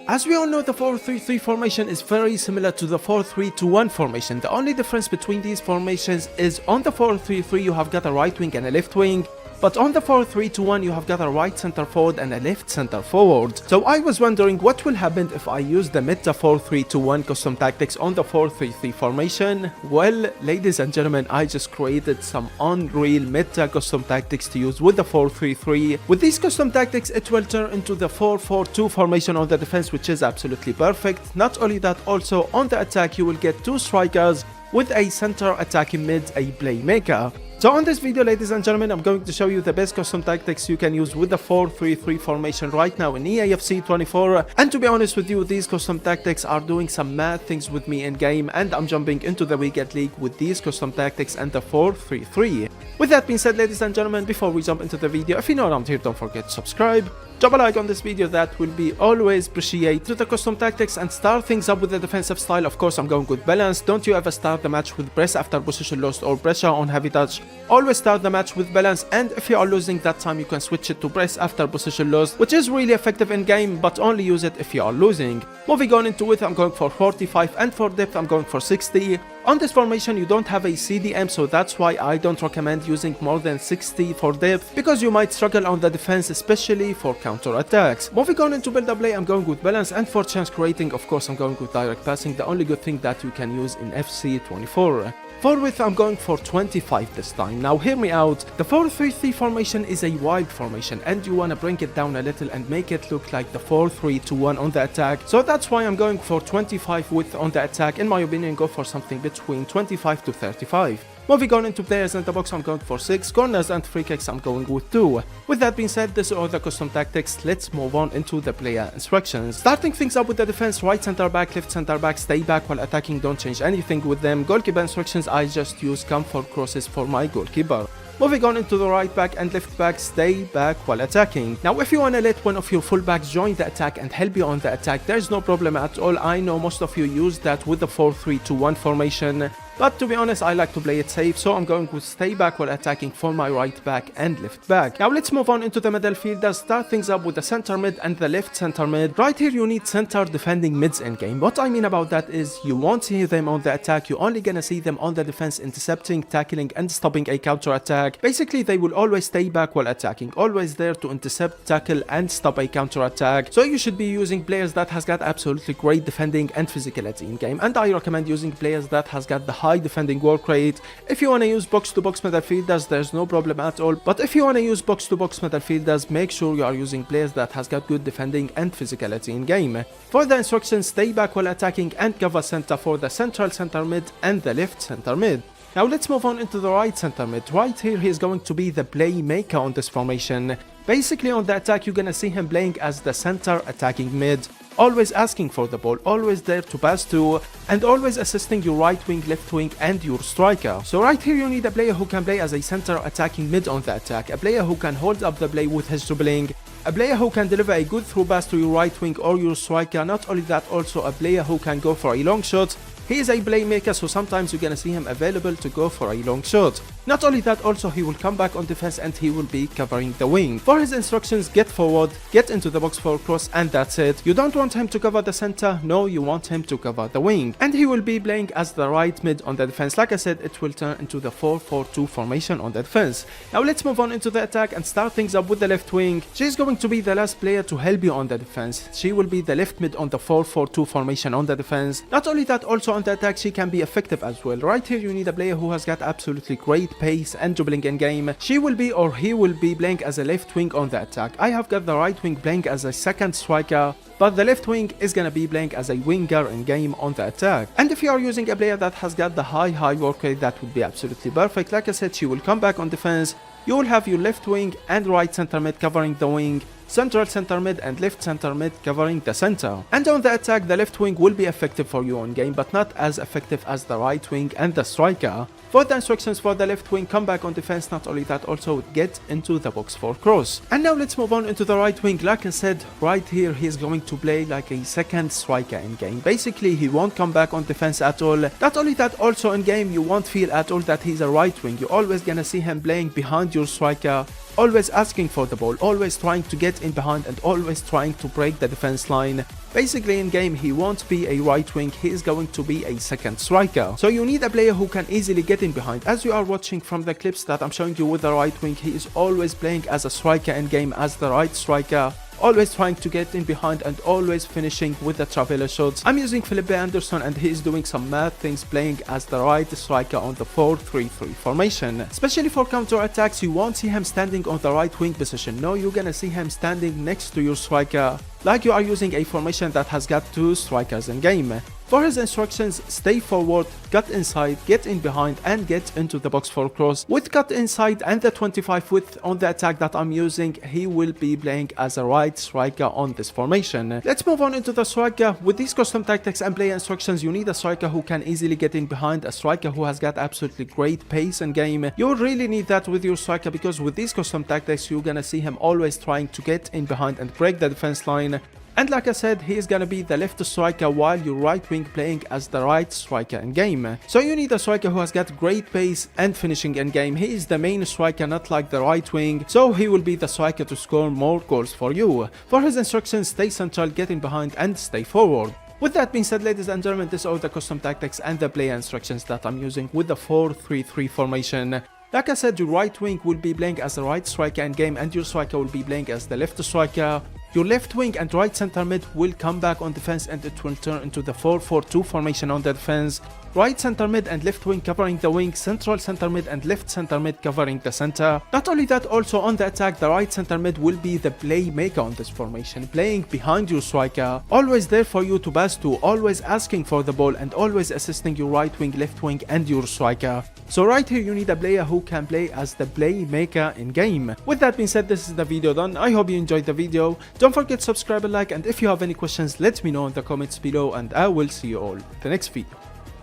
As we all know, the 4-3-3 formation is very similar to the 4-3-2-1 formation. The only difference between these formations is on the 4-3-3 you have got a right wing and a left wing, but on the 4-3-2-1 you have got a right center forward and a left center forward. So I was wondering what will happen if I use the meta 4-3-2-1 custom tactics on the 4-3-3 formation. Well, ladies and gentlemen, I just created some unreal meta custom tactics to use with the 4-3-3. With these custom tactics, it will turn into the 4-4-2 formation on the defense, which is absolutely perfect. Not only that, also on the attack you will get two strikers with a center attacking mid, a playmaker. So on this video, ladies and gentlemen, I'm going to show you the best custom tactics you can use with the 4-3-3 formation right now in EAFC 24. And to be honest with you, these custom tactics are doing some mad things with me in game, and I'm jumping into the weekend league with these custom tactics and the 4-3-3. With that being said, ladies and gentlemen, before we jump into the video, if you're not around here, don't forget to subscribe. Drop a like on this video, that will be always appreciated. To the custom tactics and start things up with the defensive style, of course I'm going with balance. Don't you ever start the match with press after position lost or pressure on heavy touch. Always start the match with balance, and if you are losing that time you can switch it to press after position lost, which is really effective in game, but only use it if you are losing. Moving on into width, I'm going for 45, and for depth I'm going for 60. On this formation you don't have a CDM, so that's why I don't recommend using more than 60 for depth, because you might struggle on the defense, especially for counter attacks. Moving on into build up play, I'm going with balance, and for chance creating, of course I'm going with direct passing, the only good thing that you can use in FC 24. For width, I'm going for 25 this time. Now hear me out, the 4-3-3 formation is a wide formation and you wanna bring it down a little and make it look like the 4-3-2-1 on the attack. So that's why I'm going for 25 width on the attack. In my opinion, go for something between 25 to 35. Moving on into players in the box, I'm going for 6, corners and free kicks I'm going with 2. With that being said, these are the custom tactics. Let's move on into the player instructions. Starting things up with the defense, right center back, left center back, stay back while attacking, don't change anything with them. Goalkeeper instructions, I just use comfort crosses for my goalkeeper. Moving on into the right back and left back, stay back while attacking. Now if you wanna let one of your fullbacks join the attack and help you on the attack, there's no problem at all. I know most of you use that with the 4-3-2-1 formation, but to be honest, I like to play it safe, so I'm going with stay back while attacking for my right back and left back. Now let's move on into the middle fielders. Start things up with the center mid and the left center mid. Right here you need center defending mids in game. What I mean about that is you won't see them on the attack, you're only gonna see them on the defense, intercepting, tackling and stopping a counter attack. Basically they will always stay back while attacking, always there to intercept, tackle and stop a counter attack. So you should be using players that has got absolutely great defending and physicality in game, and I recommend using players that has got the high defending work rate. If you want to use box to box midfielders, there's no problem at all, but if you want to use box to box midfielders, make sure you are using players that has got good defending and physicality in game. For the instructions, stay back while attacking and cover center for the central center mid and the left center mid. Now let's move on into the right center mid. Right here he is going to be the playmaker on this formation. Basically on the attack you're gonna see him playing as the center attacking mid, always asking for the ball, always there to pass to, and always assisting your right wing, left wing and your striker. So right here you need a player who can play as a center attacking mid on the attack, a player who can hold up the play with his dribbling, a player who can deliver a good through pass to your right wing or your striker. Not only that, also a player who can go for a long shot. He is a playmaker, so sometimes you're gonna see him available to go for a long shot. Not only that, also he will come back on defense and he will be covering the wing. For his instructions, get forward, get into the box for a cross, and that's it. You don't want him to cover the center, no, you want him to cover the wing. And he will be playing as the right mid on the defense. Like I said, it will turn into the 4-4-2 formation on the defense. Now let's move on into the attack and start things up with the left wing. She's going to be the last player to help you on the defense. She will be the left mid on the 4-4-2 formation on the defense. Not only that, also on the attack she can be effective as well. Right here you need a player who has got absolutely great pace and dribbling in game. She will be, or he will be, playing as a left wing on the attack. I have got the right wing playing as a second striker, but the left wing is gonna be playing as a winger in game on the attack. And if you are using a player that has got the high work rate, that would be absolutely perfect. Like I said, she will come back on defense. You will have your left wing and right center mid covering the wing, central center mid and left center mid covering the center. And on the attack, the left wing will be effective for you on game, but not as effective as the right wing and the striker. For the instructions for the left wing, come back on defense. Not only that, also get into the box for cross. And now let's move on into the right wing. Like I said, right here he's going to play like a second striker in game. Basically he won't come back on defense at all. Not only that, also in game you won't feel at all that he's a right wing. You're always gonna see him playing behind your striker, always asking for the ball, always trying to get in behind and always trying to break the defense line. Basically in game he won't be a right wing, he is going to be a second striker. So you need a player who can easily get in behind. As you are watching from the clips that I'm showing you with the right wing, he is always playing as a striker in game, as the right striker, always trying to get in behind and always finishing with the traveler shots. I'm using Felipe Anderson and he is doing some mad things playing as the right striker on the 4-3-3 formation. Especially for counter attacks, you won't see him standing on the right wing position. No, you're gonna see him standing next to your striker, like you are using a formation that has got two strikers in game. For his instructions, stay forward, cut inside, get in behind and get into the box for cross. With cut inside and the 25 width on the attack that I'm using, he will be playing as a right striker on this formation. Let's move on into the striker. With these custom tactics and play instructions, you need a striker who can easily get in behind, a striker who has got absolutely great pace in game. You really need that with your striker, because with these custom tactics you're gonna see him always trying to get in behind and break the defense line. And like I said, he is gonna be the left striker while your right wing playing as the right striker in game. So you need a striker who has got great pace and finishing in game. He is the main striker, not like the right wing, so he will be the striker to score more goals for you. For his instructions, stay central, get in behind and stay forward. With that being said, ladies and gentlemen, these are the custom tactics and the play instructions that I'm using with the 4-3-3 formation. Like I said, your right wing will be playing as the right striker in game and your striker will be playing as the left striker. Your left wing and right center mid will come back on defense and it will turn into the 4-4-2 formation on the defense. Right center mid and left wing covering the wing, central center mid and left center mid covering the center. Not only that, also on the attack, the right center mid will be the playmaker on this formation, playing behind your striker, always there for you to pass to, always asking for the ball and always assisting your right wing, left wing and your striker. So right here you need a player who can play as the playmaker in game. With that being said, this is the video done. I hope you enjoyed the video. Don't forget to subscribe and like, and if you have any questions, let me know in the comments below and I will see you all in the next video.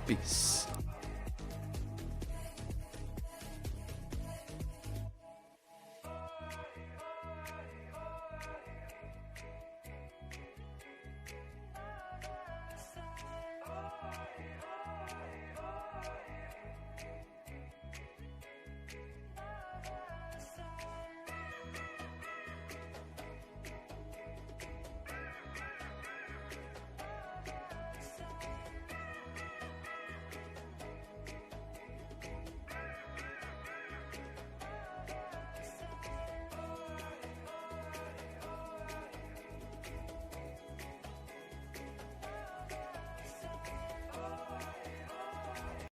Peace.